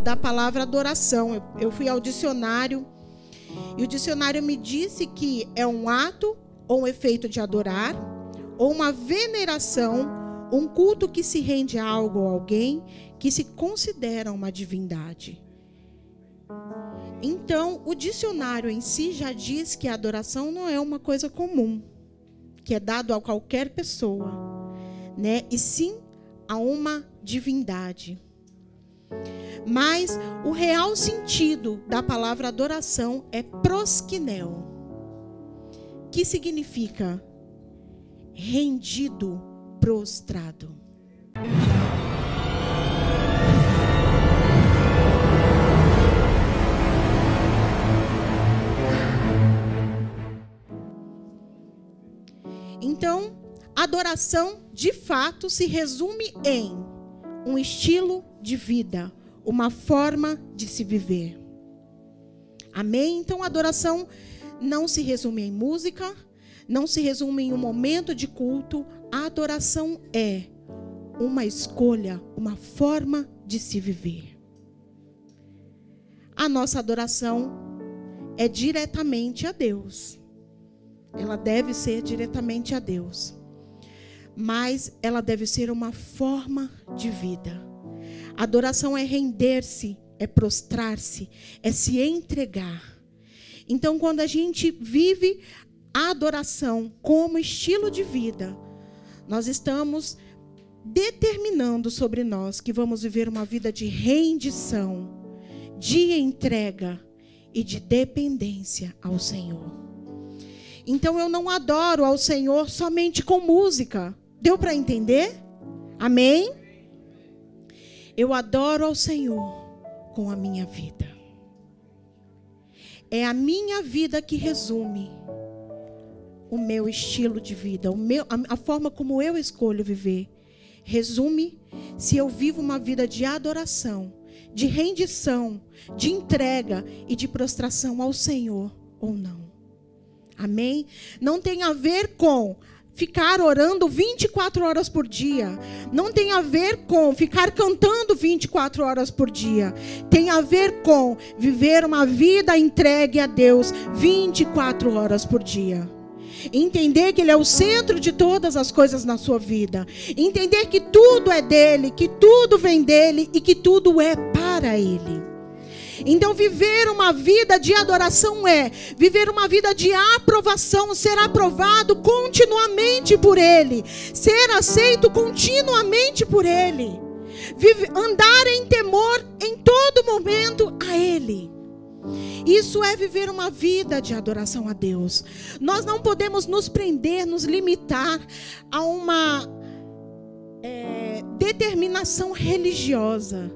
da palavra adoração. Eu fui ao dicionário e o dicionário me disse que é um ato ou um efeito de adorar, ou uma veneração, um culto que se rende a algo ou alguém que se considera uma divindade. Então, o dicionário em si já diz que a adoração não é uma coisa comum, que é dado a qualquer pessoa, né? E sim a uma divindade. Mas o real sentido da palavra adoração é proskineo, que significa rendido, prostrado. Então, adoração, de fato, se resume em um estilo de vida, uma forma de se viver. Amém? Então, a adoração não se resume em música, não se resume em um momento de culto. A adoração é uma escolha, uma forma de se viver. A nossa adoração é diretamente a Deus. Ela deve ser diretamente a Deus. Mas ela deve ser uma forma de vida. A adoração é render-se, é prostrar-se, é se entregar. Então, quando a gente vive a adoração como estilo de vida, nós estamos determinando sobre nós que vamos viver uma vida de rendição, de entrega e de dependência ao Senhor. Então, eu não adoro ao Senhor somente com música. Deu para entender? Amém? Eu adoro ao Senhor com a minha vida. É a minha vida que resume o meu estilo de vida, a forma como eu escolho viver. Resume se eu vivo uma vida de adoração, de rendição, de entrega e de prostração ao Senhor ou não. Amém? Não tem a ver com ficar orando 24 horas por dia. Não tem a ver com ficar cantando 24 horas por dia. Tem a ver com viver uma vida entregue a Deus 24 horas por dia. Entender que Ele é o centro de todas as coisas na sua vida. Entender que tudo é dEle, que tudo vem dEle e que tudo é para Ele. Então, viver uma vida de adoração é viver uma vida de aprovação, ser aprovado continuamente por Ele, ser aceito continuamente por Ele, andar em temor em todo momento a Ele. Isso é viver uma vida de adoração a Deus. Nós não podemos nos prender, nos limitar a uma determinação religiosa.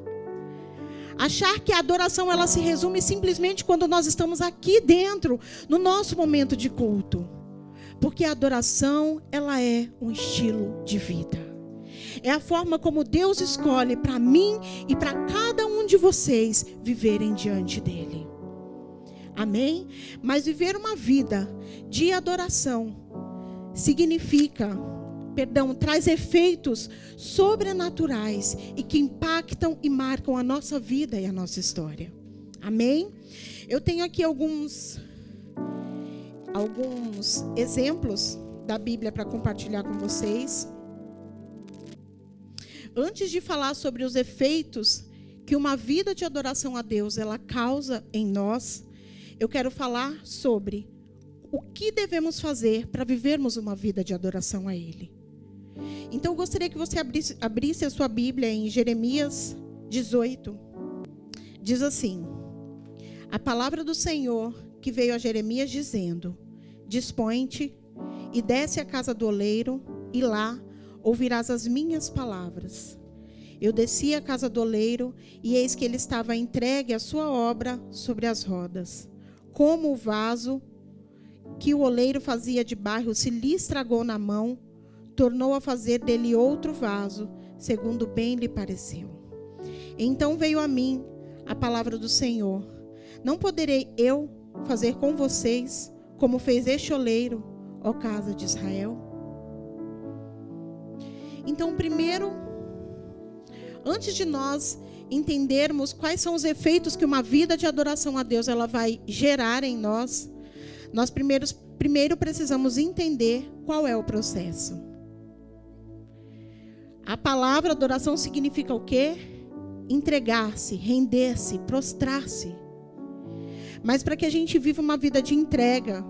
Achar que a adoração ela se resume simplesmente quando nós estamos aqui dentro, no nosso momento de culto. Porque a adoração, ela é um estilo de vida. É a forma como Deus escolhe para mim e para cada um de vocês viverem diante dEle. Amém? Mas viver uma vida de adoração traz efeitos sobrenaturais e que impactam e marcam a nossa vida e a nossa história. Amém? Eu tenho aqui alguns exemplos da Bíblia para compartilhar com vocês. Antes de falar sobre os efeitos que uma vida de adoração a Deus ela causa em nós, eu quero falar sobre o que devemos fazer para vivermos uma vida de adoração a Ele. Então, eu gostaria que você abrisse a sua Bíblia em Jeremias 18. Diz assim: a palavra do Senhor que veio a Jeremias dizendo: dispõe-te e desce à casa do oleiro, e lá ouvirás as minhas palavras. Eu desci à casa do oleiro, e eis que ele estava entregue à sua obra sobre as rodas. Como o vaso que o oleiro fazia de barro se lhe estragou na mão, tornou a fazer dele outro vaso, segundo bem lhe pareceu. Então veio a mim a palavra do Senhor: não poderei eu fazer com vocês como fez este oleiro, ó casa de Israel? Então, primeiro, antes de nós entendermos quais são os efeitos que uma vida de adoração a Deus ela vai gerar em nós, nós primeiro precisamos entender qual é o processo. A palavra adoração significa o quê? Entregar-se, render-se, prostrar-se. Mas para que a gente viva uma vida de entrega,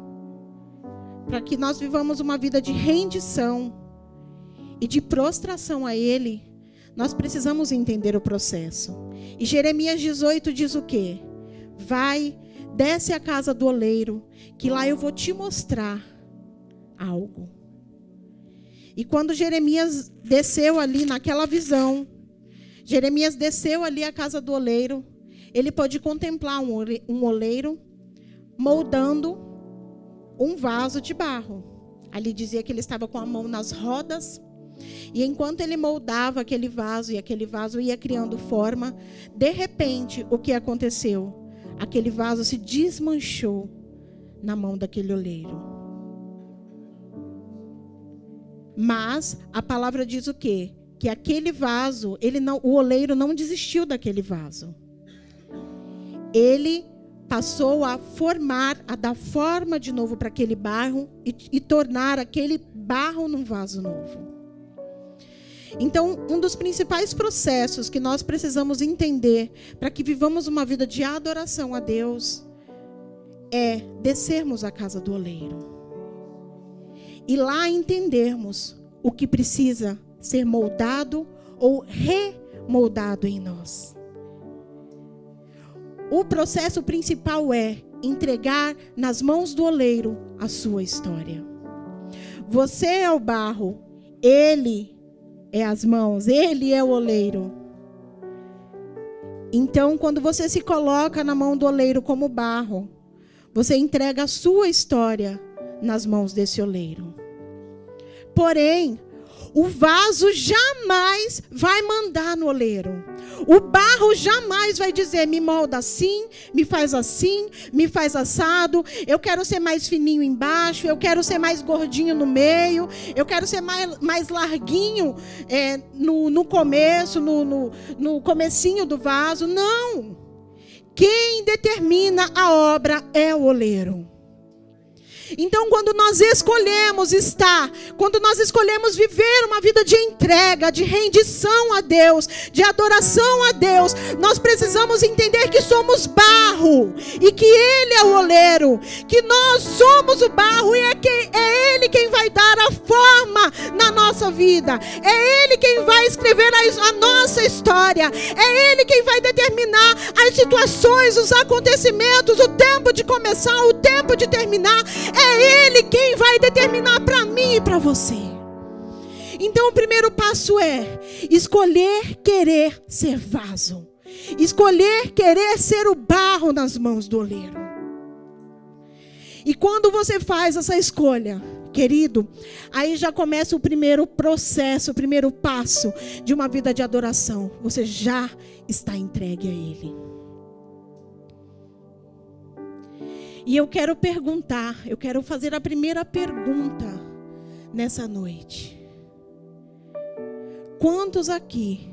para que nós vivamos uma vida de rendição e de prostração a Ele, nós precisamos entender o processo. E Jeremias 18 diz o quê? Vai, desce à casa do oleiro, que lá eu vou te mostrar algo. E quando Jeremias desceu ali naquela visão, Jeremias desceu ali à casa do oleiro, ele pôde contemplar um oleiro moldando um vaso de barro. Ali dizia que ele estava com a mão nas rodas, e enquanto ele moldava aquele vaso, e aquele vaso ia criando forma, de repente, o que aconteceu? Aquele vaso se desmanchou na mão daquele oleiro. Mas a palavra diz o quê? Que aquele vaso, o oleiro não desistiu daquele vaso. Ele passou a formar, a dar forma de novo para aquele barro e tornar aquele barro num vaso novo. Então, um dos principais processos que nós precisamos entender para que vivamos uma vida de adoração a Deus é descermos à casa do oleiro. E lá entendermos o que precisa ser moldado ou remoldado em nós. O processo principal é entregar nas mãos do oleiro a sua história. Você é o barro, ele é as mãos, ele é o oleiro. Então, quando você se coloca na mão do oleiro como barro, você entrega a sua história nas mãos desse oleiro. Porém, o vaso jamais vai mandar no oleiro. O barro jamais vai dizer, me molda assim, me faz assado, eu quero ser mais fininho embaixo, eu quero ser mais gordinho no meio, eu quero ser mais larguinho no começo, no comecinho do vaso. Não! Quem determina a obra é o oleiro. Então, quando nós escolhemos viver uma vida de entrega, de rendição a Deus, de adoração a Deus, nós precisamos entender que somos barro e que Ele é o oleiro, que nós somos o barro e é Ele quem vai dar a forma na nossa vida, é Ele quem vai escrever a nossa história, é Ele quem vai determinar as situações, os acontecimentos, o tempo de começar, o tempo de terminar. É Ele quem vai determinar para mim e para você. Então o primeiro passo é escolher querer ser vaso. Escolher querer ser o barro nas mãos do oleiro. E quando você faz essa escolha, querido, aí já começa o primeiro processo, o primeiro passo de uma vida de adoração. Você já está entregue a Ele. E eu quero fazer a primeira pergunta nessa noite. Quantos aqui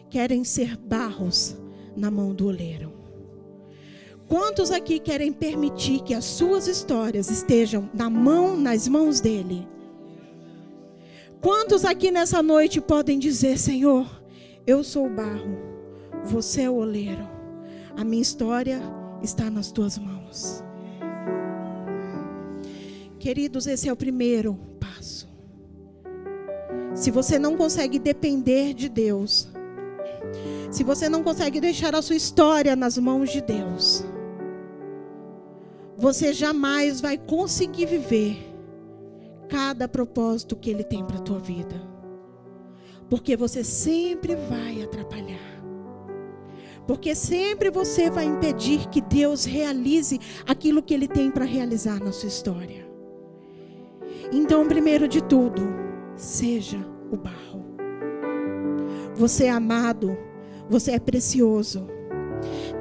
querem ser barros na mão do oleiro? Quantos aqui querem permitir que as suas histórias estejam nas mãos dele? Quantos aqui nessa noite podem dizer, Senhor, eu sou o barro, você é o oleiro, a minha história está nas tuas mãos? Queridos, esse é o primeiro passo. Se você não consegue depender de Deus, se você não consegue deixar a sua história nas mãos de Deus, você jamais vai conseguir viver cada propósito que Ele tem para a tua vida. Porque você sempre vai atrapalhar. Porque sempre você vai impedir que Deus realize aquilo que Ele tem para realizar na sua história. Então, primeiro de tudo, seja o barro. Você é amado, você é precioso.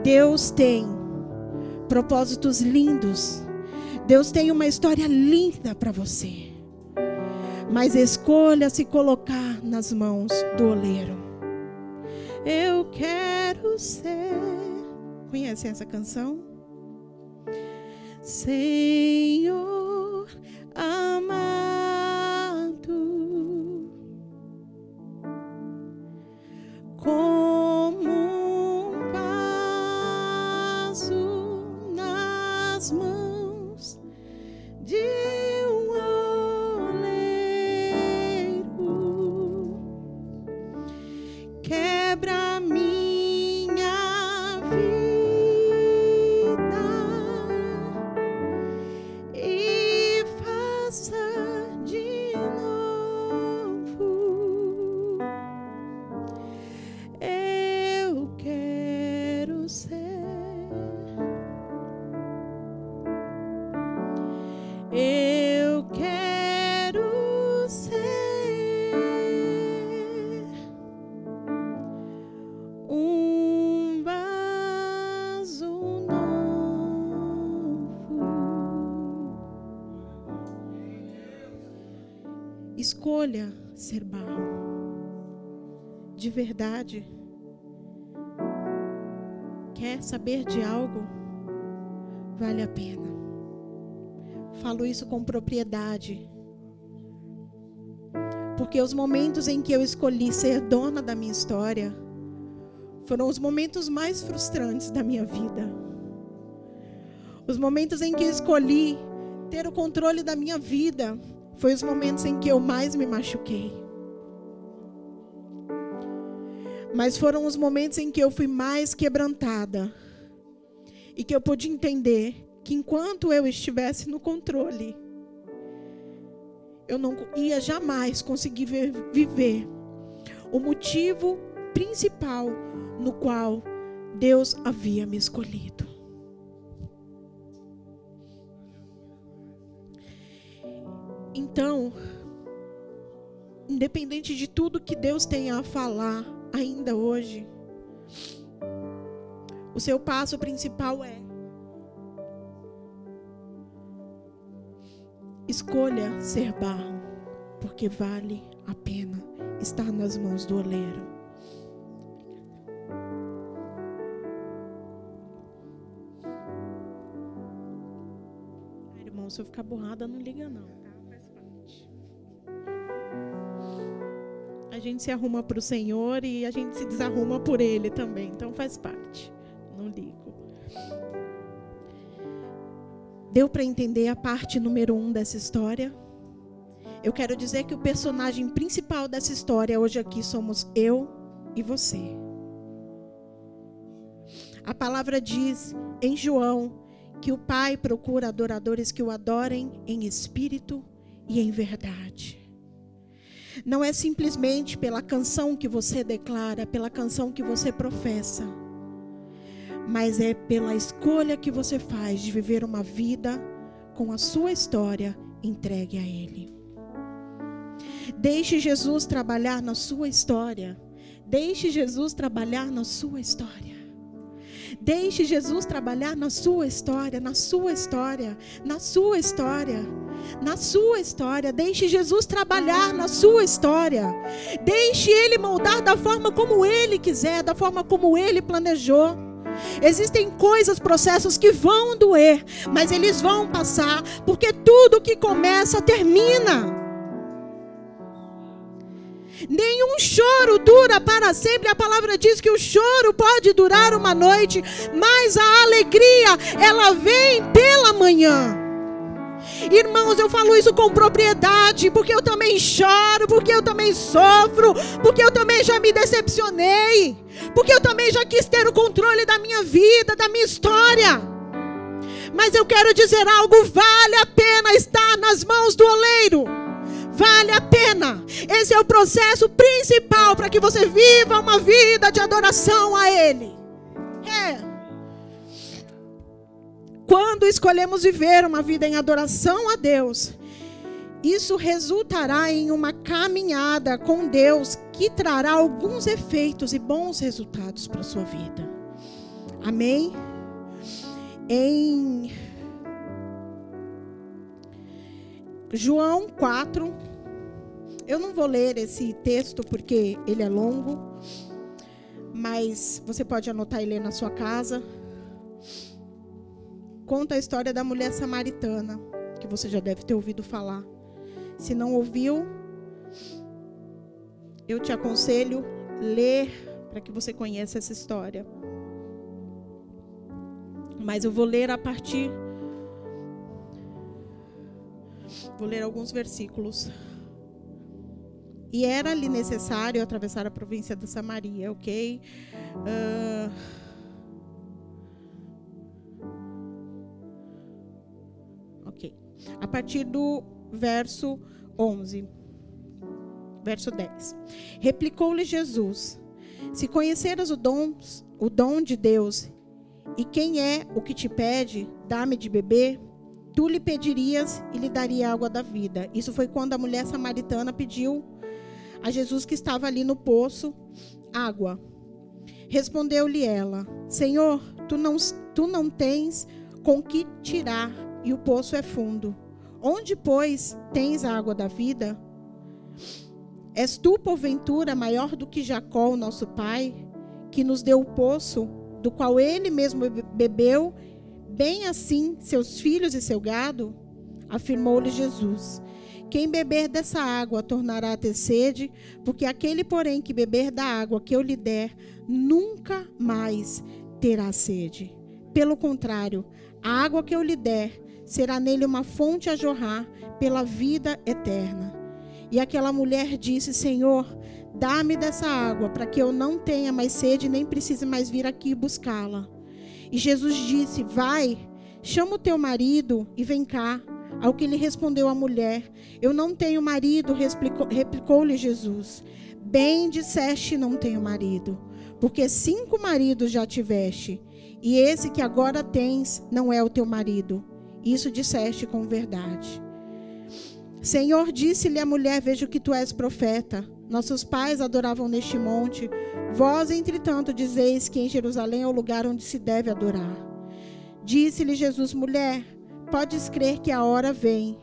Deus tem propósitos lindos. Deus tem uma história linda para você. Mas escolha se colocar nas mãos do oleiro. eu quero ser. Conhecem essa canção? Senhor amado, como um vaso nas mãos de um oleiro, quebra minha vida e faça de novo. Eu quero ser. Eu quero ser um vaso novo. Escolha ser barro. De verdade. Quer saber de algo? Vale a pena. Falo isso com propriedade. Porque os momentos em que eu escolhi ser dona da minha história foram os momentos mais frustrantes da minha vida. Os momentos em que eu escolhi ter o controle da minha vida foram os momentos em que eu mais me machuquei. Mas foram os momentos em que eu fui mais quebrantada e que eu pude entender que enquanto eu estivesse no controle, eu não ia jamais conseguir viver o motivo principal no qual Deus havia me escolhido. Então, independente de tudo que Deus tenha a falar ainda hoje, o seu passo principal é: escolha ser barro, porque vale a pena estar nas mãos do oleiro. Irmão, se eu ficar borrada, não liga não, tá? Faz parte. A gente se arruma para o Senhor e a gente se desarruma por Ele também, então faz parte. Não ligo. Deu para entender a parte número 1 dessa história? Eu quero dizer que o personagem principal dessa história hoje aqui somos eu e você. A palavra diz em João que o Pai procura adoradores que o adorem em espírito e em verdade. Não é simplesmente pela canção que você declara, pela canção que você professa, mas é pela escolha que você faz de viver uma vida com a sua história entregue a Ele. Deixe Jesus trabalhar na sua história. Deixe Jesus trabalhar na sua história. Deixe Jesus trabalhar na sua história, na sua história, na sua história, na sua história. Deixe Jesus trabalhar na sua história. Deixe Ele moldar da forma como Ele quiser, da forma como Ele planejou. Existem coisas, processos que vão doer, mas eles vão passar, porque tudo que começa termina. Nenhum choro dura para sempre. A palavra diz que o choro pode durar uma noite, mas a alegria, ela vem pela manhã. Irmãos, eu falo isso com propriedade, porque eu também choro, porque eu também sofro, porque eu também já me decepcionei, porque eu também já quis ter o controle da minha vida, da minha história. Mas eu quero dizer algo: vale a pena estar nas mãos do oleiro. Vale a pena. Esse é o processo principal para que você viva uma vida de adoração a Ele. Quando escolhemos viver uma vida em adoração a Deus, isso resultará em uma caminhada com Deus que trará alguns efeitos e bons resultados para a sua vida. Amém? Em João 4, eu não vou ler esse texto porque ele é longo, mas você pode anotar e ler na sua casa. Conta a história da mulher samaritana, que você já deve ter ouvido falar. Se não ouviu, eu te aconselho ler para que você conheça essa história. Mas eu vou ler Vou ler alguns versículos. E era-lhe necessário atravessar a província da Samaria, ok? Ok. A partir do verso 11. Verso 10. Replicou-lhe Jesus: se conheceras o dom de Deus, e quem é o que te pede, dá-me de beber, tu lhe pedirias e lhe daria água da vida. Isso foi quando a mulher samaritana pediu a Jesus, que estava ali no poço, água. Respondeu-lhe ela: Senhor, tu não tens com que tirar, e o poço é fundo. Onde, pois, tens a água da vida? És tu, porventura, maior do que Jacó, o nosso pai, que nos deu o poço, do qual ele mesmo bebeu, bem assim seus filhos e seu gado? Afirmou-lhe Jesus: quem beber dessa água tornará a ter sede, porque aquele, porém, que beber da água que eu lhe der, nunca mais terá sede. Pelo contrário, a água que eu lhe der será nele uma fonte a jorrar pela vida eterna. E aquela mulher disse: Senhor, dá-me dessa água, para que eu não tenha mais sede, nem precise mais vir aqui buscá-la. E Jesus disse: vai, chama o teu marido e vem cá. Ao que lhe respondeu a mulher: eu não tenho marido. Replicou-lhe Jesus: bem disseste, não tenho marido, porque 5 maridos já tiveste, e esse que agora tens não é o teu marido. Isso disseste com verdade. Senhor, disse-lhe a mulher: vejo que tu és profeta. Nossos pais adoravam neste monte. Vós, entretanto, dizeis que em Jerusalém é o lugar onde se deve adorar. Disse-lhe Jesus: mulher, podes crer que a hora vem,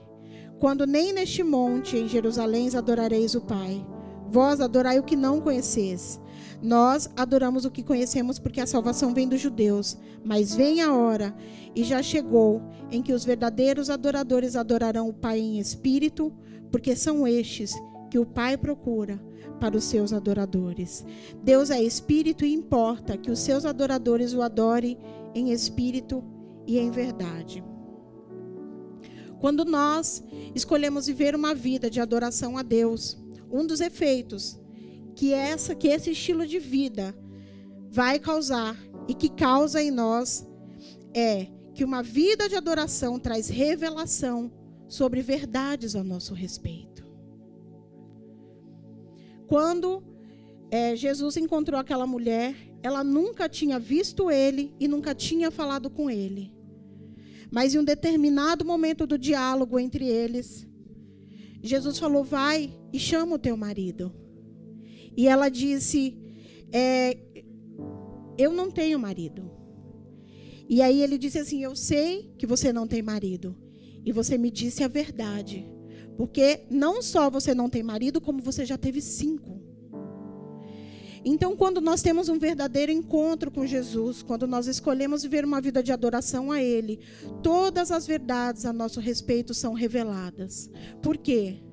quando nem neste monte, em Jerusalém, adorareis o Pai. Vós adorai o que não conheceis. Nós adoramos o que conhecemos, porque a salvação vem dos judeus. Mas vem a hora, e já chegou, em que os verdadeiros adoradores adorarão o Pai em espírito, porque são estes que o Pai procura para os seus adoradores. Deus é espírito, e importa que os seus adoradores o adorem em espírito e em verdade. Quando nós escolhemos viver uma vida de adoração a Deus, um dos efeitos que esse estilo de vida vai causar e que causa em nós é que uma vida de adoração traz revelação sobre verdades a nosso respeito. Quando Jesus encontrou aquela mulher, ela nunca tinha visto ele e nunca tinha falado com ele. Mas em um determinado momento do diálogo entre eles, Jesus falou: vai e chama o teu marido. E ela disse: eu não tenho marido. E aí ele disse assim: eu sei que você não tem marido, e você me disse a verdade, porque não só você não tem marido, como você já teve 5. Então, quando nós temos um verdadeiro encontro com Jesus, quando nós escolhemos viver uma vida de adoração a Ele, todas as verdades a nosso respeito são reveladas. Por quê?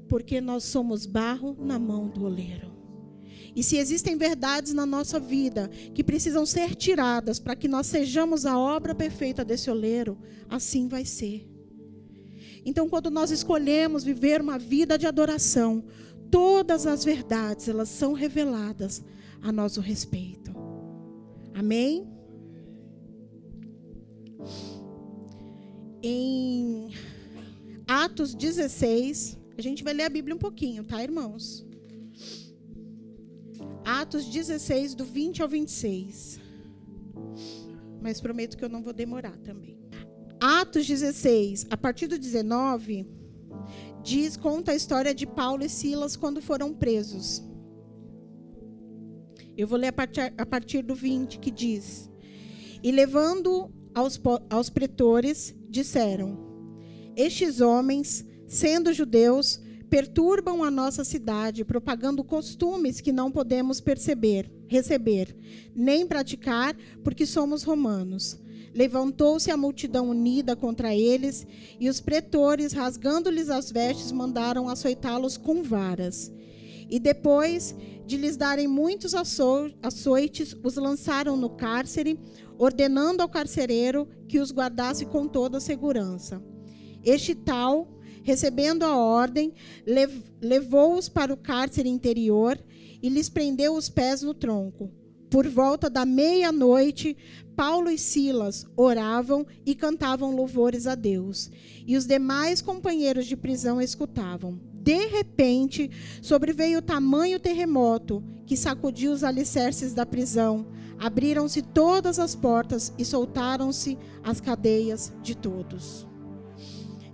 Porque nós somos barro na mão do oleiro. E se existem verdades na nossa vida que precisam ser tiradas para que nós sejamos a obra perfeita desse oleiro, assim vai ser. Então, quando nós escolhemos viver uma vida de adoração, todas as verdades, elas são reveladas a nosso respeito. Amém? Em Atos 16, a gente vai ler a Bíblia um pouquinho, tá, irmãos? Atos 16, do 20 ao 26. Mas prometo que eu não vou demorar também. Atos 16, a partir do 19... conta a história de Paulo e Silas quando foram presos. Eu vou ler a partir do 20, que diz: e levando aos pretores, disseram: estes homens, sendo judeus, perturbam a nossa cidade, propagando costumes que não podemos perceber, receber, nem praticar, porque somos romanos. Levantou-se a multidão unida contra eles, e os pretores, rasgando-lhes as vestes, mandaram açoitá-los com varas. E depois de lhes darem muitos açoites, os lançaram no cárcere, ordenando ao carcereiro que os guardasse com toda a segurança. Este tal, recebendo a ordem, levou-os para o cárcere interior e lhes prendeu os pés no tronco. Por volta da meia-noite, Paulo e Silas oravam e cantavam louvores a Deus, e os demais companheiros de prisão escutavam. De repente, sobreveio tamanho terremoto que sacudiu os alicerces da prisão. Abriram-se todas as portas e soltaram-se as cadeias de todos.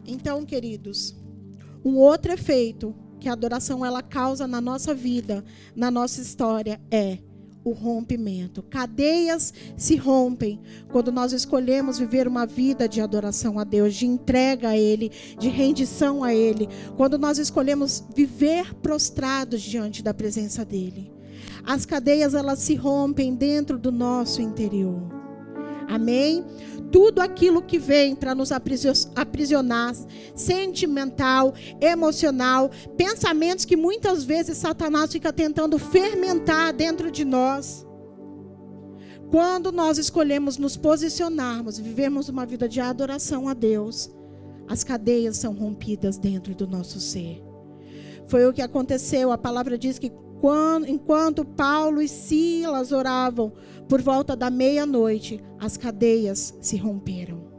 Então, queridos, um outro efeito que a adoração ela causa na nossa vida, na nossa história, é o rompimento. Cadeias se rompem quando nós escolhemos viver uma vida de adoração a Deus, de entrega a Ele, de rendição a Ele. Quando nós escolhemos viver prostrados diante da presença dEle. As cadeias, elas se rompem dentro do nosso interior. Amém? Tudo aquilo que vem para nos aprisionar, sentimental, emocional, pensamentos que muitas vezes Satanás fica tentando fermentar dentro de nós. Quando nós escolhemos nos posicionarmos, vivermos uma vida de adoração a Deus, as cadeias são rompidas dentro do nosso ser. Foi o que aconteceu. A palavra diz que enquanto Paulo e Silas oravam, por volta da meia-noite, as cadeias se romperam.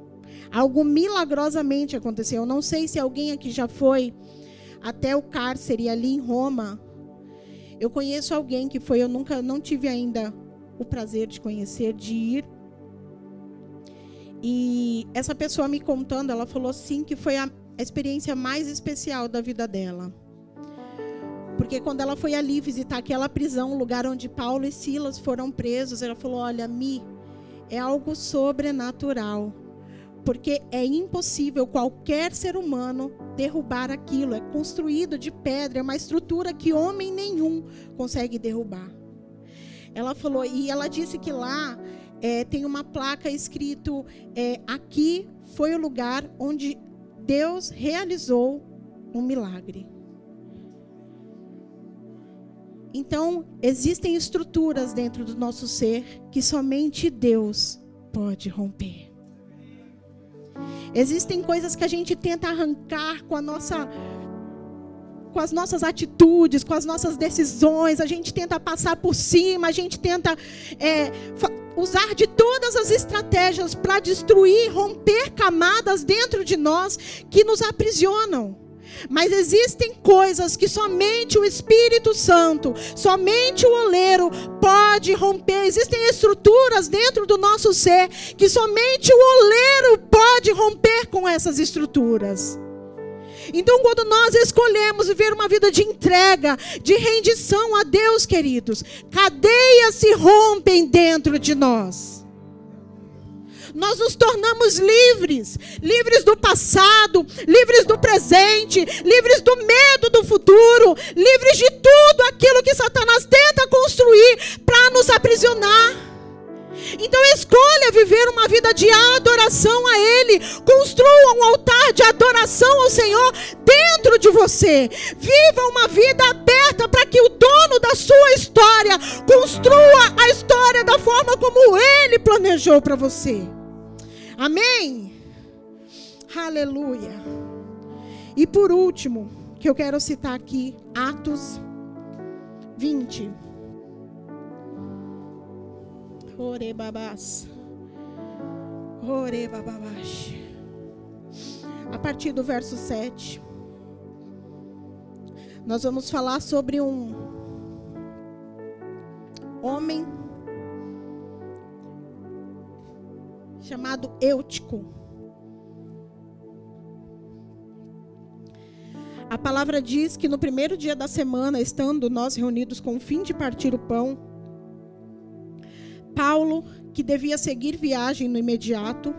Algo milagrosamente aconteceu. Eu não sei se alguém aqui já foi até o cárcere ali em Roma. Eu conheço alguém que foi, eu não tive ainda o prazer de conhecer, de ir. E essa pessoa me contando, ela falou sim que foi a experiência mais especial da vida dela. Porque quando ela foi ali visitar aquela prisão, o lugar onde Paulo e Silas foram presos, ela falou, olha, Mi, é algo sobrenatural. Porque é impossível qualquer ser humano derrubar aquilo. É construído de pedra, é uma estrutura que homem nenhum consegue derrubar. Ela falou, e ela disse que lá tem uma placa escrito, aqui foi o lugar onde Deus realizou um milagre. Então, existem estruturas dentro do nosso ser que somente Deus pode romper. Existem coisas que a gente tenta arrancar com as nossas atitudes, com as nossas decisões, a gente tenta passar por cima, a gente tenta usar de todas as estratégias para destruir, romper camadas dentro de nós que nos aprisionam. Mas existem coisas que somente o Espírito Santo, somente o oleiro pode romper. Existem estruturas dentro do nosso ser que somente o oleiro pode romper com essas estruturas. Então, quando nós escolhemos viver uma vida de entrega, de rendição a Deus, queridos, cadeias se rompem dentro de nós. Nós nos tornamos livres, livres do passado, livres do presente, livres do medo do futuro, livres de tudo aquilo que Satanás tenta construir para nos aprisionar. Então escolha viver uma vida de adoração a Ele. Construa um altar de adoração ao Senhor dentro de você. Viva uma vida aberta para que o dono da sua história construa a história da forma como Ele planejou para você. Amém? Aleluia. E por último, que eu quero citar aqui, Atos 20. Orebabás. Orebabás. A partir do verso 7. Nós vamos falar sobre um homem chamado Eutico. A palavra diz que no primeiro dia da semana, estando nós reunidos com o fim de partir o pão, Paulo, que devia seguir viagem no imediato,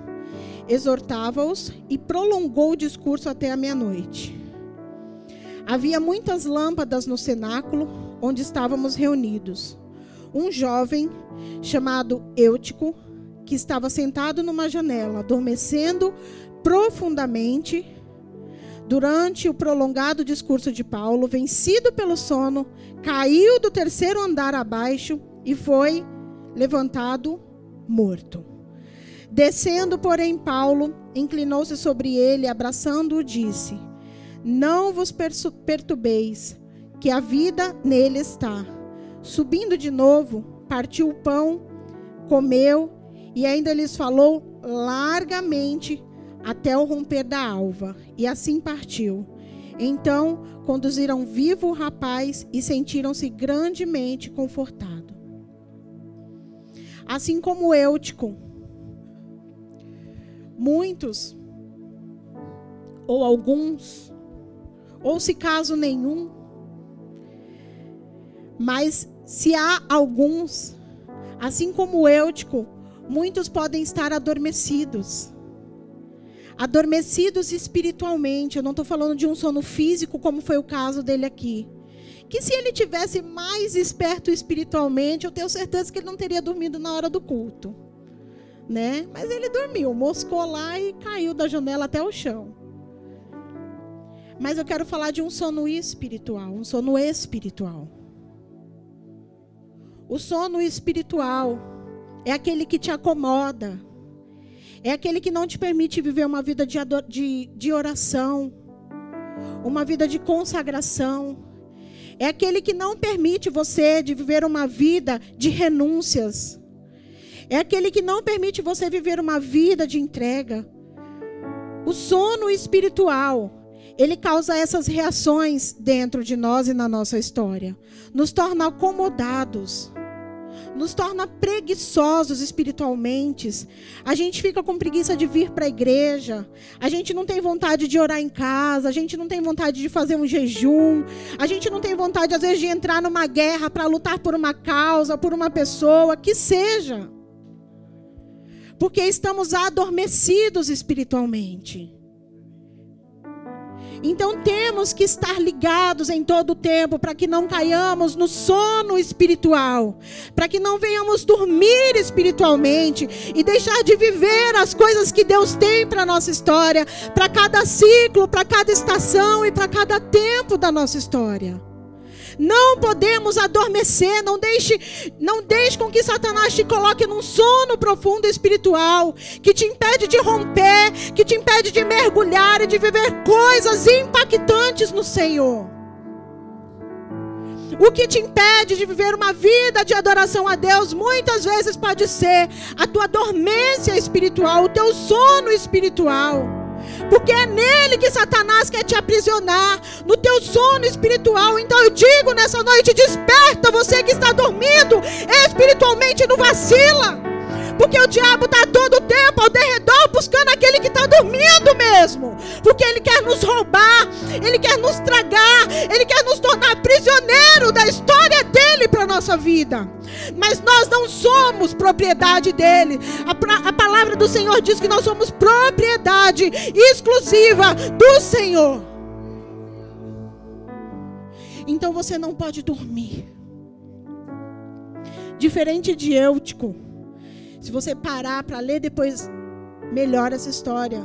exortava-os e prolongou o discurso até a meia-noite. Havia muitas lâmpadas no cenáculo onde estávamos reunidos. um jovem chamado Eutico, que estava sentado numa janela, adormecendo profundamente. Durante o prolongado discurso de Paulo, vencido pelo sono, caiu do terceiro andar abaixo e foi levantado morto. Descendo, porém, Paulo inclinou-se sobre ele, abraçando-o, disse: não vos perturbeis, que a vida nele está. Subindo de novo, partiu o pão, comeu e ainda lhes falou largamente até o romper da alva, e assim partiu. Então conduziram vivo o rapaz e sentiram-se grandemente confortados. Assim como Eutico, muitos, ou alguns, ou se caso nenhum, mas se há alguns, assim como Eutico, muitos podem estar adormecidos. Adormecidos espiritualmente. Eu não estou falando de um sono físico, como foi o caso dele aqui. Que se ele tivesse mais esperto espiritualmente, eu tenho certeza que ele não teria dormido na hora do culto, né? Mas ele dormiu, moscou lá e caiu da janela até o chão. Mas eu quero falar de um sono espiritual, um sono espiritual. O sono espiritual é aquele que te acomoda. É aquele que não te permite viver uma vida de oração, uma vida de consagração. É aquele que não permite você de viver uma vida de renúncias. É aquele que não permite você viver uma vida de entrega. O sono espiritual, ele causa essas reações dentro de nós e na nossa história. Nos torna acomodados. Nos torna preguiçosos espiritualmente. A gente fica com preguiça de vir para a igreja. A gente não tem vontade de orar em casa. A gente não tem vontade de fazer um jejum. A gente não tem vontade, às vezes, de entrar numa guerra para lutar por uma causa, por uma pessoa, que seja. Porque estamos adormecidos espiritualmente. Então temos que estar ligados em todo o tempo para que não caiamos no sono espiritual, para que não venhamos dormir espiritualmente e deixar de viver as coisas que Deus tem para a nossa história, para cada ciclo, para cada estação e para cada tempo da nossa história. Não podemos adormecer, não deixe com que Satanás te coloque num sono profundo espiritual, que te impede de romper, que te impede de mergulhar e de viver coisas impactantes no Senhor. O que te impede de viver uma vida de adoração a Deus, muitas vezes pode ser a tua dormência espiritual, o teu sono espiritual. Porque é nele que Satanás quer te aprisionar, no teu sono espiritual. Então eu digo nessa noite, desperta você que está dormindo espiritualmente, não vacila. Porque o diabo está todo o tempo ao derredor buscando aquele que está dormindo mesmo. Porque ele quer nos roubar, ele quer nos tragar, ele quer nos tornar prisioneiro da história dele para a nossa vida. Mas nós não somos propriedade dele. A palavra do Senhor diz que nós somos propriedade exclusiva do Senhor. Então você não pode dormir. Diferente de Eutico, se você parar para ler depois melhor essa história,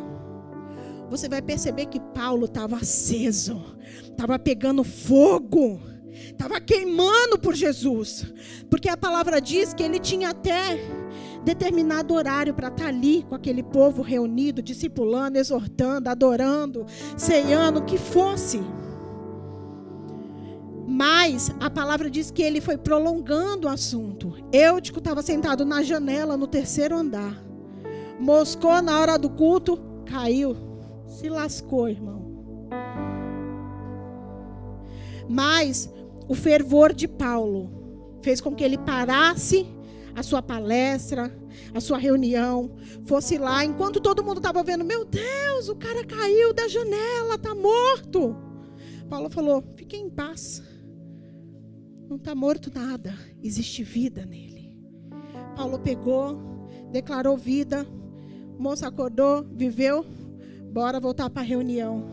você vai perceber que Paulo estava aceso, estava pegando fogo, estava queimando por Jesus. Porque a palavra diz que ele tinha até determinado horário para estar ali com aquele povo reunido, discipulando, exortando, adorando, ceando, o que fosse. Mas a palavra diz que ele foi prolongando o assunto. Eutico estava sentado na janela no terceiro andar. Moscou na hora do culto, caiu. Se lascou, irmão. Mas o fervor de Paulo fez com que ele parasse a sua palestra, a sua reunião, fosse lá, enquanto todo mundo estava vendo, meu Deus, o cara caiu da janela, está morto. Paulo falou, fiquem em paz. Não está morto nada, existe vida nele. Paulo pegou, declarou vida, o moço acordou, viveu, bora voltar para a reunião.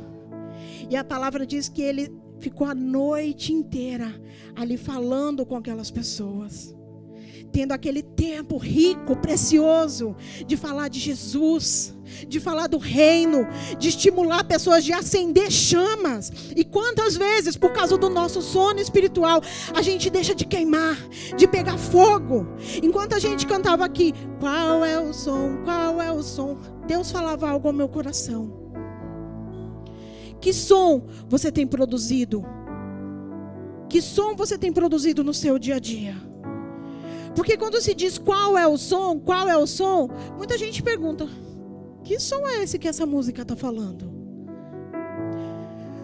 E a palavra diz que ele ficou a noite inteira ali falando com aquelas pessoas. tendo aquele tempo rico, precioso, de falar de Jesus, de falar do reino, de estimular pessoas, de acender chamas. E quantas vezes, por causa do nosso sono espiritual, a gente deixa de queimar, de pegar fogo. Enquanto a gente cantava aqui, qual é o som, qual é o som, Deus falava algo ao meu coração. Que som você tem produzido? Que som você tem produzido no seu dia a dia? Porque quando se diz qual é o som, muita gente pergunta, que som é esse que essa música está falando?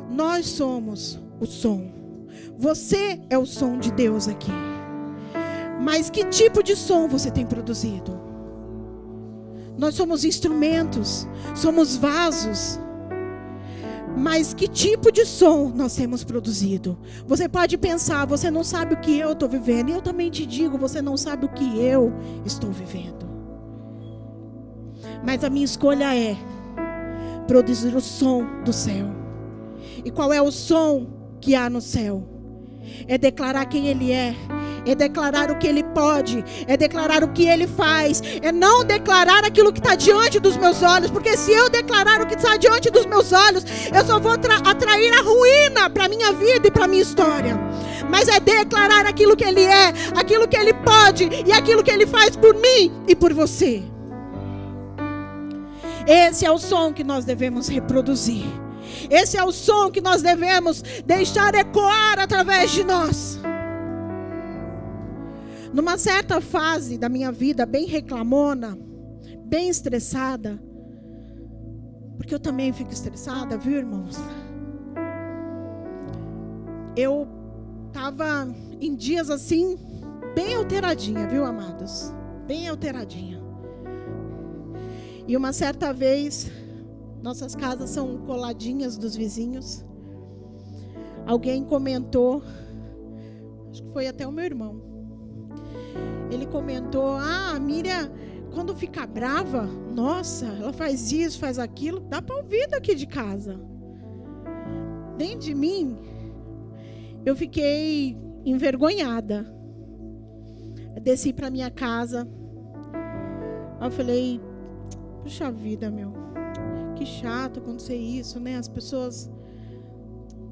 Nós somos o som. Você é o som de Deus aqui. Mas que tipo de som você tem produzido? Nós somos instrumentos, somos vasos. Mas que tipo de som nós temos produzido? Você pode pensar, você não sabe o que eu estou vivendo. E eu também te digo, você não sabe o que eu estou vivendo. Mas a minha escolha é produzir o som do céu. E qual é o som que há no céu? É declarar quem Ele é declarar o que Ele pode, é declarar o que Ele faz, é não declarar aquilo que está diante dos meus olhos, porque se eu declarar o que está diante dos meus olhos, eu só vou atrair a ruína para a minha vida e para a minha história. Mas é declarar aquilo que Ele é, aquilo que Ele pode e aquilo que Ele faz por mim e por você. Esse é o som que nós devemos reproduzir. Esse é o som que nós devemos deixar ecoar através de nós. Numa certa fase da minha vida, bem reclamona, bem estressada, porque eu também fico estressada, viu, irmãos? Eu estava em dias assim, bem alteradinha, viu, amados? Bem alteradinha. E uma certa vez, nossas casas são coladinhas dos vizinhos. Alguém comentou, acho que foi até o meu irmão. Ele comentou, a Miriam, quando fica brava, nossa, ela faz isso, faz aquilo, dá para ouvir daqui de casa. Dentro de mim, eu fiquei envergonhada. Eu desci para minha casa. Eu falei, puxa vida, meu, que chato acontecer isso, né? As pessoas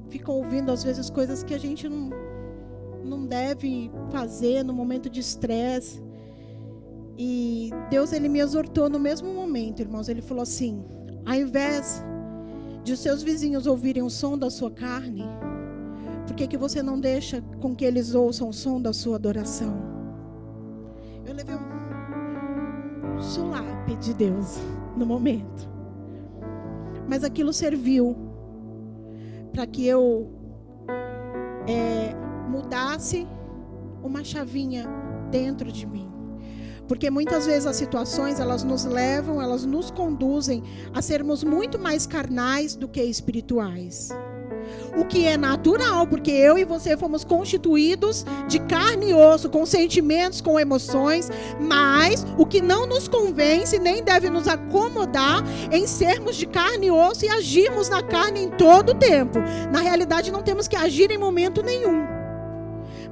ficam ouvindo às vezes coisas que a gente não deve fazer no momento de estresse. E Deus, Ele me exortou no mesmo momento, irmãos. Ele falou assim, ao invés de os seus vizinhos ouvirem o som da sua carne, por que você não deixa com que eles ouçam o som da sua adoração? Eu levei um sulape de Deus no momento. Mas aquilo serviu para que eu mudasse uma chavinha dentro de mim. Porque muitas vezes as situações, elas nos levam, elas nos conduzem a sermos muito mais carnais do que espirituais. O que é natural, porque eu e você fomos constituídos de carne e osso, com sentimentos, com emoções, mas o que não nos convence, nem deve nos acomodar em sermos de carne e osso e agirmos na carne em todo o tempo. Na realidade, não temos que agir em momento nenhum.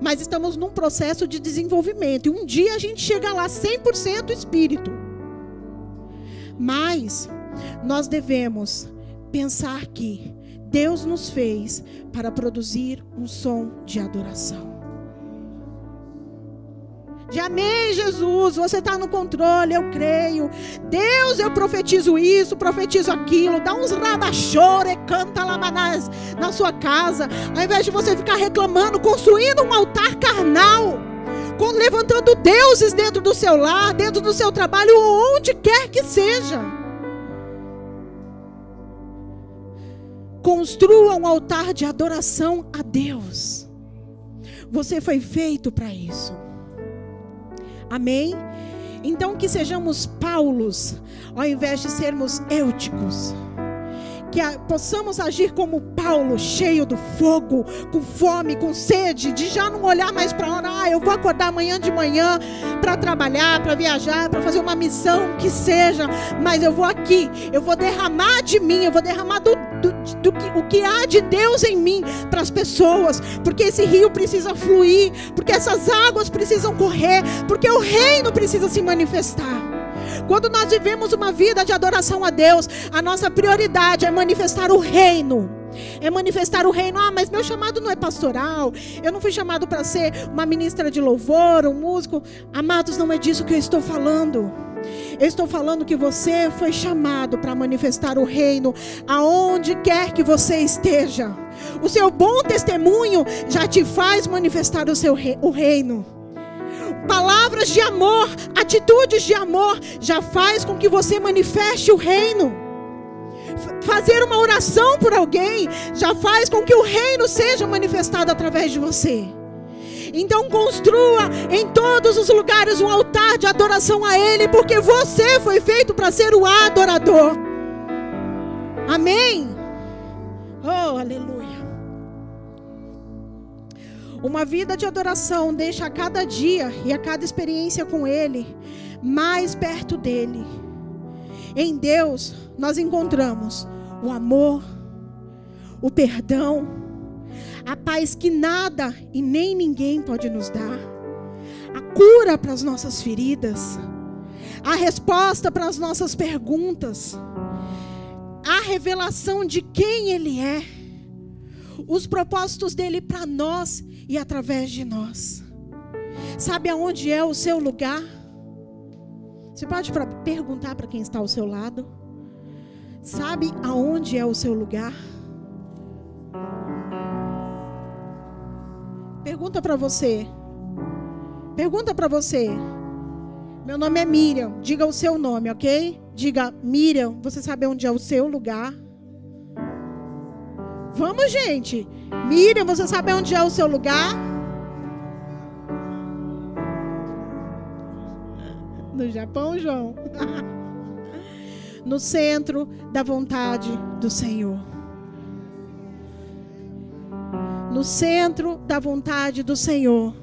Mas estamos num processo de desenvolvimento. E um dia a gente chega lá 100% espírito. Mas nós devemos pensar que Deus nos fez para produzir um som de adoração. De amém, Jesus, você está no controle, eu creio. Deus, eu profetizo isso, profetizo aquilo. Dá uns rabachore, canta lamanás na sua casa. Ao invés de você ficar reclamando, construindo um altar carnal, levantando deuses dentro do seu lar, dentro do seu trabalho, onde quer que seja. Construa um altar de adoração a Deus. Você foi feito para isso. Amém? Então que sejamos Paulos, ao invés de sermos Eúticos. que possamos agir como Paulo, cheio do fogo, com fome, com sede, de já não olhar mais para a hora, eu vou acordar amanhã de manhã para trabalhar, para viajar, para fazer uma missão, que seja, mas eu vou aqui, eu vou derramar de mim, eu vou derramar o que há de Deus em mim para as pessoas, porque esse rio precisa fluir, porque essas águas precisam correr, porque o reino precisa se manifestar. Quando nós vivemos uma vida de adoração a Deus, a nossa prioridade é manifestar o reino. É manifestar o reino. Mas meu chamado não é pastoral. Eu não fui chamado para ser uma ministra de louvor, um músico. Amados, não é disso que eu estou falando. Eu estou falando que você foi chamado para manifestar o reino aonde quer que você esteja. O seu bom testemunho já te faz manifestar o reino. Palavras de amor, atitudes de amor já faz com que você manifeste o reino. Fazer uma oração por alguém já faz com que o reino seja manifestado através de você. Então construa em todos os lugares um altar de adoração a Ele, porque você foi feito para ser o adorador. Amém? Oh, aleluia. Uma vida de adoração deixa a cada dia e a cada experiência com Ele mais perto dEle. Em Deus nós encontramos o amor, o perdão, a paz que nada e nem ninguém pode nos dar, a cura para as nossas feridas, a resposta para as nossas perguntas, a revelação de quem Ele é, os propósitos dEle para nós e através de nós. Sabe aonde é o seu lugar? Você pode perguntar para quem está ao seu lado. Sabe aonde é o seu lugar? Pergunta para você. Pergunta para você. Meu nome é Miriam. Diga o seu nome, ok? Diga, Miriam, você sabe onde é o seu lugar? Vamos, gente. Miriam, você sabe onde é o seu lugar? No Japão, João? No centro da vontade do Senhor. No centro da vontade do Senhor.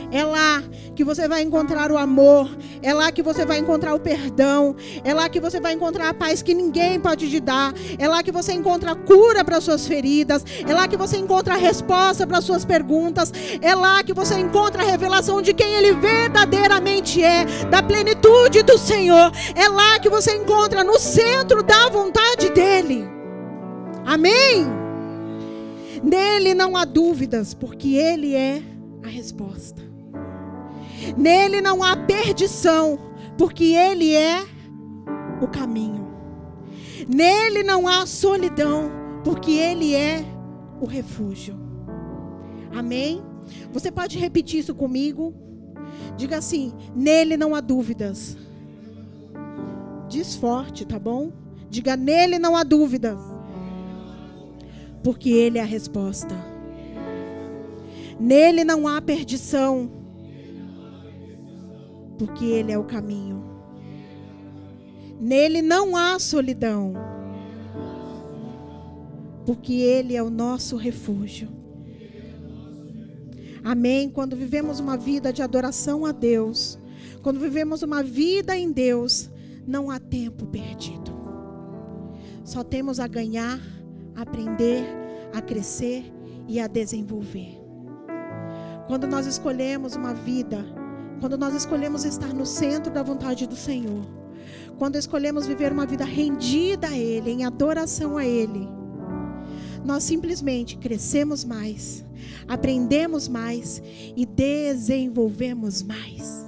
É lá que você vai encontrar o amor. É lá que você vai encontrar o perdão. É lá que você vai encontrar a paz que ninguém pode te dar. É lá que você encontra a cura para as suas feridas. É lá que você encontra a resposta para as suas perguntas. É lá que você encontra a revelação de quem Ele verdadeiramente é, da plenitude do Senhor. É lá que você encontra no centro da vontade dEle. Amém? Nele não há dúvidas, porque Ele é a resposta. Nele não há perdição, porque Ele é o caminho. Nele não há solidão, porque Ele é o refúgio. Amém? Você pode repetir isso comigo? Diga assim: nele não há dúvidas. Diz forte, tá bom? Diga: nele não há dúvidas, porque Ele é a resposta. Nele não há perdição, porque Ele é o caminho. Nele não há solidão, porque Ele é o nosso refúgio. Amém? Quando vivemos uma vida de adoração a Deus, quando vivemos uma vida em Deus, não há tempo perdido. Só temos a ganhar, a aprender, a crescer e a desenvolver. Quando nós escolhemos uma vida, quando nós escolhemos estar no centro da vontade do Senhor, quando escolhemos viver uma vida rendida a Ele, em adoração a Ele, nós simplesmente crescemos mais, aprendemos mais e desenvolvemos mais.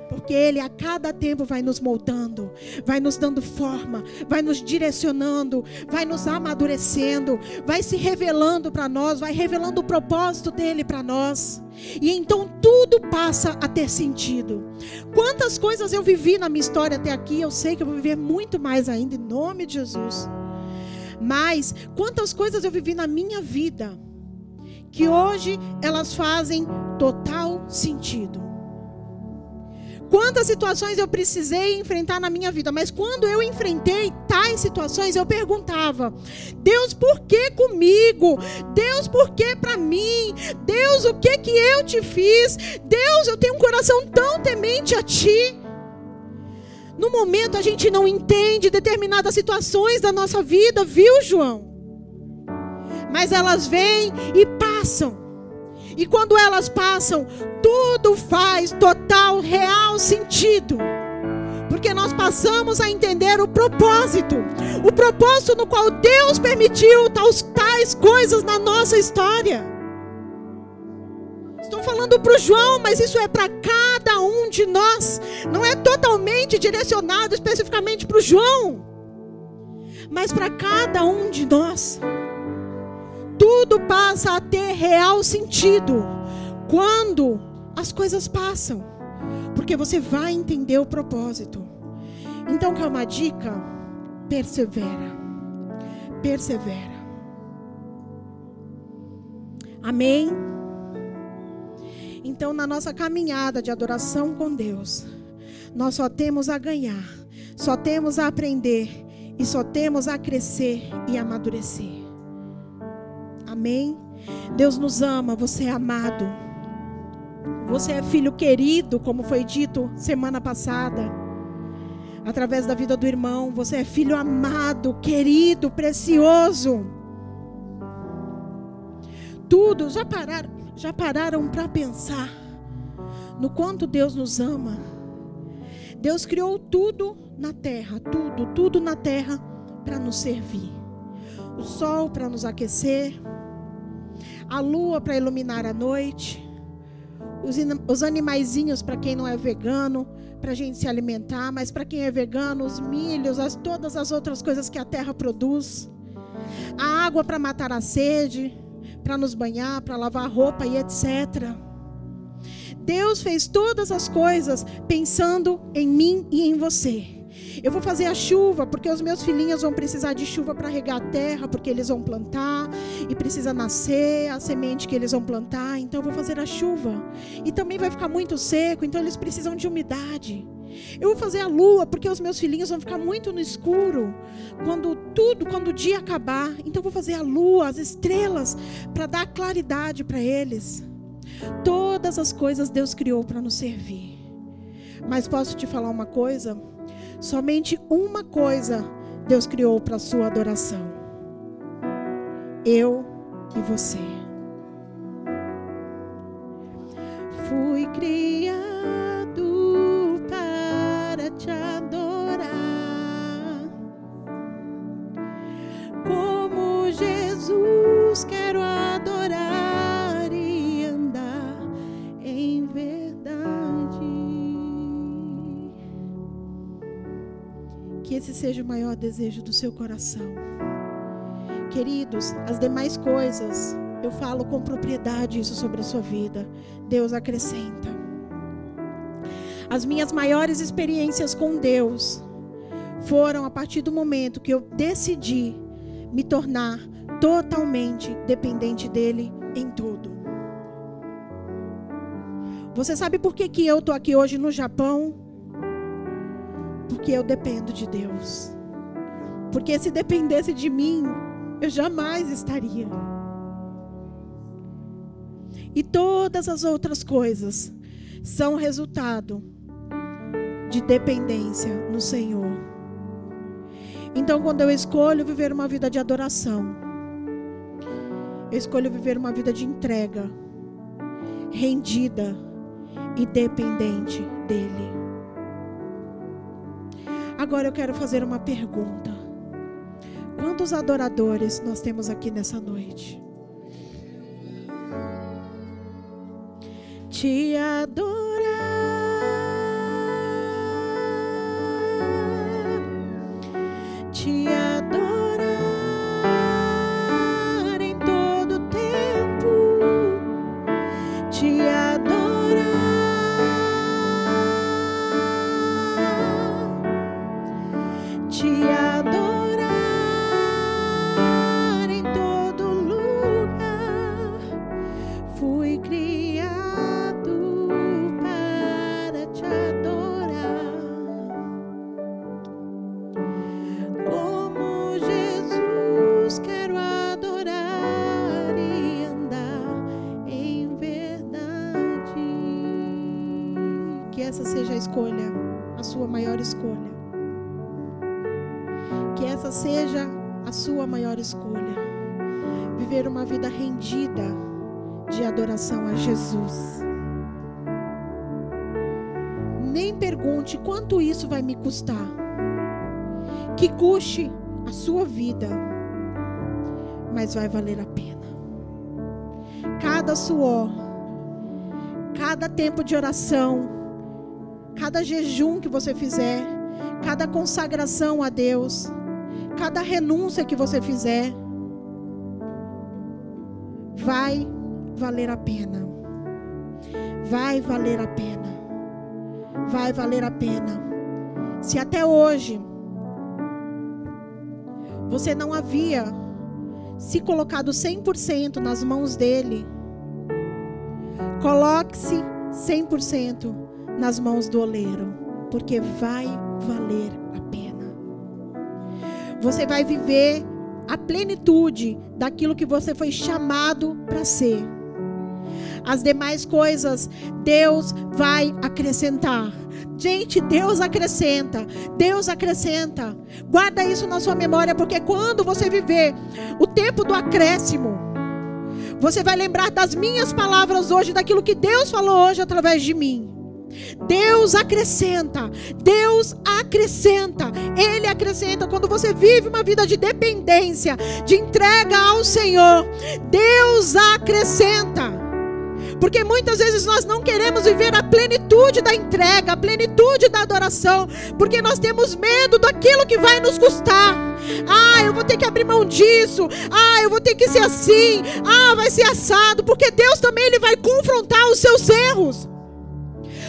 Porque Ele a cada tempo vai nos moldando, vai nos dando forma, vai nos direcionando, vai nos amadurecendo, vai se revelando para nós, vai revelando o propósito dEle para nós. E então tudo passa a ter sentido. Quantas coisas eu vivi na minha história até aqui, eu sei que eu vou viver muito mais ainda, em nome de Jesus. Mas quantas coisas eu vivi na minha vida, que hoje elas fazem total sentido. quantas situações eu precisei enfrentar na minha vida, mas quando eu enfrentei tais situações, eu perguntava: Deus, por que comigo? Deus, por que para mim? Deus, o que eu te fiz? Deus, eu tenho um coração tão temente a ti. No momento a gente não entende determinadas situações da nossa vida, viu, João? Mas elas vêm e passam. E quando elas passam, tudo faz total, real sentido. Porque nós passamos a entender o propósito no qual Deus permitiu tais coisas na nossa história. Estou falando para o João, mas isso é para cada um de nós. Não é totalmente direcionado especificamente para o João, mas para cada um de nós. Tudo passa a ter real sentido quando as coisas passam, porque você vai entender o propósito. Então, que é uma dica: persevera. Persevera. Amém? Então, na nossa caminhada de adoração com Deus, nós só temos a ganhar, só temos a aprender e só temos a crescer e amadurecer. Amém? Deus nos ama, você é amado. Você é filho querido, como foi dito semana passada, através da vida do irmão. Você é filho amado, querido, precioso. Tudo, já pararam para pensar no quanto Deus nos ama? Deus criou tudo na terra, tudo na terra para nos servir. O sol para nos aquecer, a lua para iluminar a noite, os animaizinhos para quem não é vegano, para a gente se alimentar, mas para quem é vegano, os milhos, todas as outras coisas que a terra produz, a água para matar a sede, para nos banhar, para lavar roupa e etc. Deus fez todas as coisas pensando em mim e em você. Eu vou fazer a chuva, porque os meus filhinhos vão precisar de chuva para regar a terra, porque eles vão plantar e precisa nascer a semente que eles vão plantar. Então eu vou fazer a chuva. E também vai ficar muito seco, então eles precisam de umidade. Eu vou fazer a lua, porque os meus filhinhos vão ficar muito no escuro quando o dia acabar. Então eu vou fazer a lua, as estrelas, para dar claridade para eles. Todas as coisas Deus criou para nos servir. Mas posso te falar uma coisa? Somente uma coisa Deus criou para a sua adoração: eu e você. Fui criado para te adorar, como Jesus quero adorar e andar em verdade. Que esse seja o maior desejo do seu coração. Queridos, as demais coisas, eu falo com propriedade isso sobre a sua vida. Deus acrescenta. As minhas maiores experiências com Deus foram a partir do momento que eu decidi me tornar totalmente dependente dEle em tudo. Você sabe por que eu estou aqui hoje no Japão? Porque eu dependo de Deus. Porque se dependesse de mim, eu jamais estaria. E todas as outras coisas são resultado de dependência no Senhor. Então, quando eu escolho viver uma vida de adoração, eu escolho viver uma vida de entrega, rendida e dependente dEle. Agora eu quero fazer uma pergunta. Quantos adoradores nós temos aqui nessa noite? Te adorar, te adorar em todo tempo, te adorar. Te adorar em todo lugar. Fui criado para te adorar. Que essa seja a sua maior escolha. Viver uma vida rendida de adoração a Jesus. Nem pergunte quanto isso vai me custar. Que custe a sua vida, mas vai valer a pena. Cada suor, cada tempo de oração, cada jejum que você fizer, cada consagração a Deus, cada renúncia que você fizer, vai valer a pena. Vai valer a pena. Vai valer a pena. Se até hoje você não havia se colocado 100% nas mãos dele, coloque-se 100% nas mãos do oleiro, porque vai valer a pena. Você vai viver a plenitude daquilo que você foi chamado para ser. As demais coisas Deus vai acrescentar. Gente, Deus acrescenta. Deus acrescenta. Guarda isso na sua memória, porque quando você viver o tempo do acréscimo, você vai lembrar das minhas palavras hoje, daquilo que Deus falou hoje através de mim. Deus acrescenta. Deus acrescenta. Ele acrescenta. Quando você vive uma vida de dependência, de entrega ao Senhor, Deus acrescenta. Porque muitas vezes nós não queremos viver a plenitude da entrega, a plenitude da adoração, porque nós temos medo daquilo que vai nos custar. Ah, eu vou ter que abrir mão disso. Ah, eu vou ter que ser assim. Ah, vai ser assado. Porque Deus também ele vai confrontar os seus erros.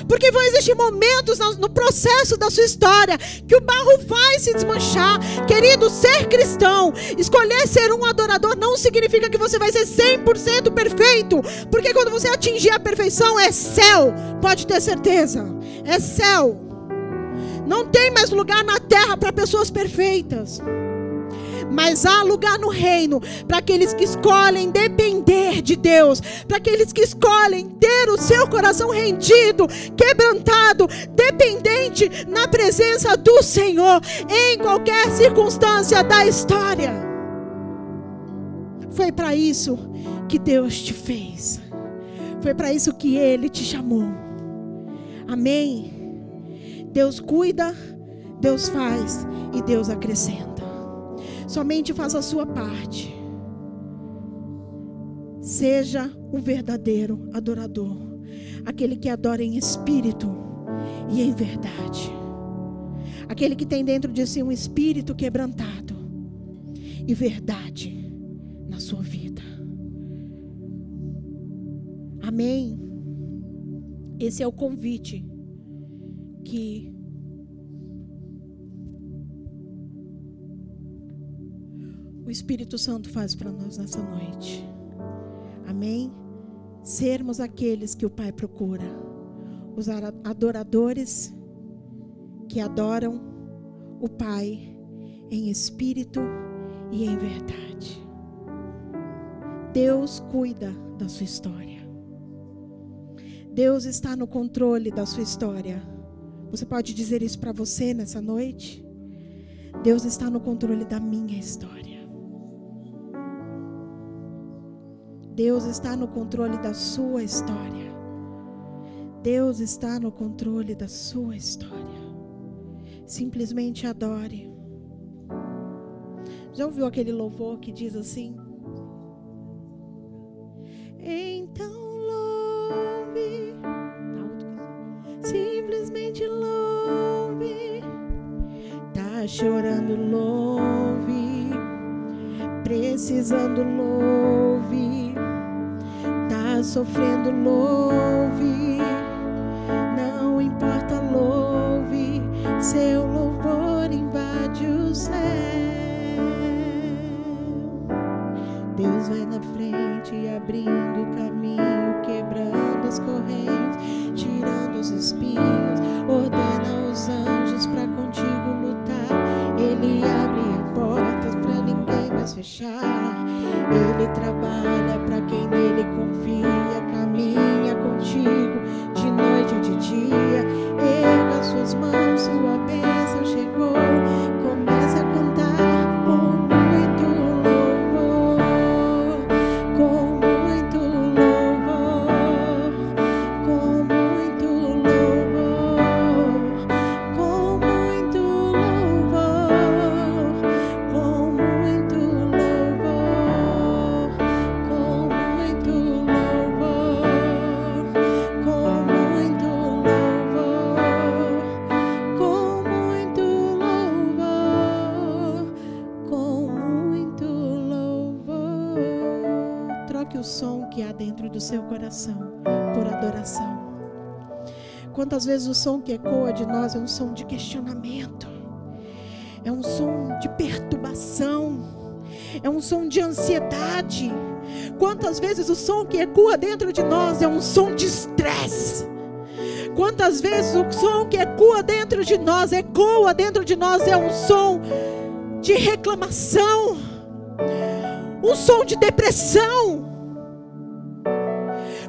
Porque vão existir momentos no processo da sua história que o barro vai se desmanchar. Querido, ser cristão, escolher ser um adorador não significa que você vai ser 100% perfeito. Porque quando você atingir a perfeição é céu, pode ter certeza, é céu. Não tem mais lugar na terra para pessoas perfeitas. Mas há lugar no reino para aqueles que escolhem depender de Deus, para aqueles que escolhem ter o seu coração rendido, quebrantado, dependente na presença do Senhor, em qualquer circunstância da história. Foi para isso que Deus te fez. Foi para isso que Ele te chamou. Amém? Deus cuida, Deus faz e Deus acrescenta. Somente faça a sua parte. Seja um verdadeiro adorador. Aquele que adora em espírito e em verdade. Aquele que tem dentro de si um espírito quebrantado e verdade na sua vida. Amém? Esse é o convite que o Espírito Santo faz para nós nessa noite. Amém? Sermos aqueles que o Pai procura. Os adoradores que adoram o Pai em espírito e em verdade. Deus cuida da sua história. Deus está no controle da sua história. Você pode dizer isso para você nessa noite? Deus está no controle da minha história. Deus está no controle da sua história. Deus está no controle da sua história. Simplesmente adore. Já ouviu aquele louvor que diz assim? Então louve. Simplesmente louve. Tá chorando, louve. Precisando, louve. Tá sofrendo, louve. Não importa, louve. Seu louvor invade o céu. Deus vai na frente, abrindo o caminho, quebrando as correntes, tirando os espinhos, ordena os anjos para contigo lutar. Ele abre portas para ninguém mais fechar. Ele trabalha para quem nele confia, caminha contigo de noite ou de dia. Erga suas mãos, sua bênção chegou. Comece a cantar. o som que há dentro do seu coração por adoração. Quantas vezes o som que ecoa de nós é um som de questionamento, é um som de perturbação, é um som de ansiedade. Quantas vezes o som que ecoa dentro de nós é um som de estresse. Quantas vezes o som que ecoa dentro de nós é um som de reclamação, um som de depressão.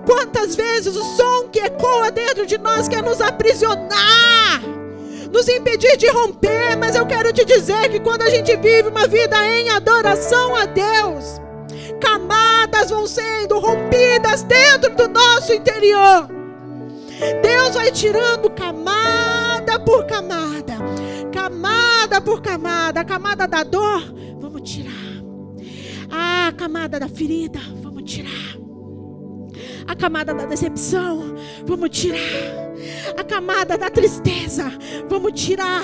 Quantas vezes o som que ecoa dentro de nós quer nos aprisionar, nos impedir de romper. Mas eu quero te dizer que quando a gente vive uma vida em adoração a Deus, camadas vão sendo rompidas dentro do nosso interior. Deus vai tirando camada por camada, camada por camada. A camada da dor, vamos tirar. A camada da ferida, vamos tirar. A camada da decepção, vamos tirar. A camada da tristeza, vamos tirar.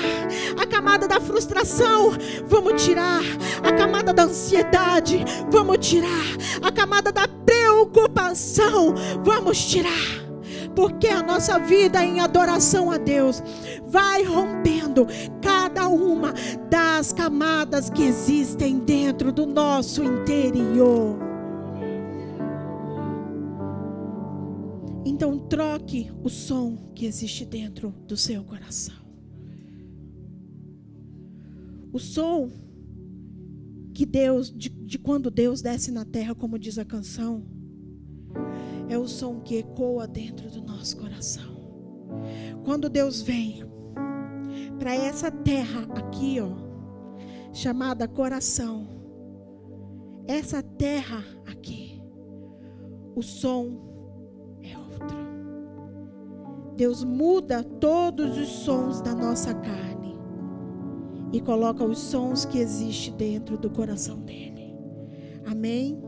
A camada da frustração, vamos tirar. A camada da ansiedade, vamos tirar. A camada da preocupação, vamos tirar. Porque a nossa vida em adoração a Deus vai rompendo cada uma das camadas que existem dentro do nosso interior. Então troque o som que existe dentro do seu coração. O som que Deus, de quando Deus desce na terra, como diz a canção, é o som que ecoa dentro do nosso coração. Quando Deus vem para essa terra aqui, chamada coração, essa terra aqui, o som é outro. Deus muda todos os sons da nossa carne e coloca os sons que existem dentro do coração dele. Amém?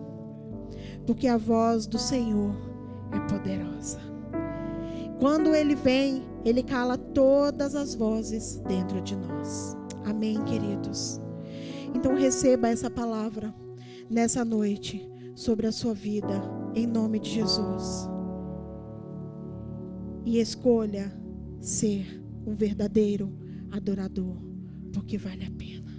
Porque a voz do Senhor é poderosa. Quando Ele vem, Ele cala todas as vozes dentro de nós. Amém, queridos? Então receba essa palavra nessa noite sobre a sua vida, em nome de Jesus. E escolha ser um verdadeiro adorador, porque vale a pena.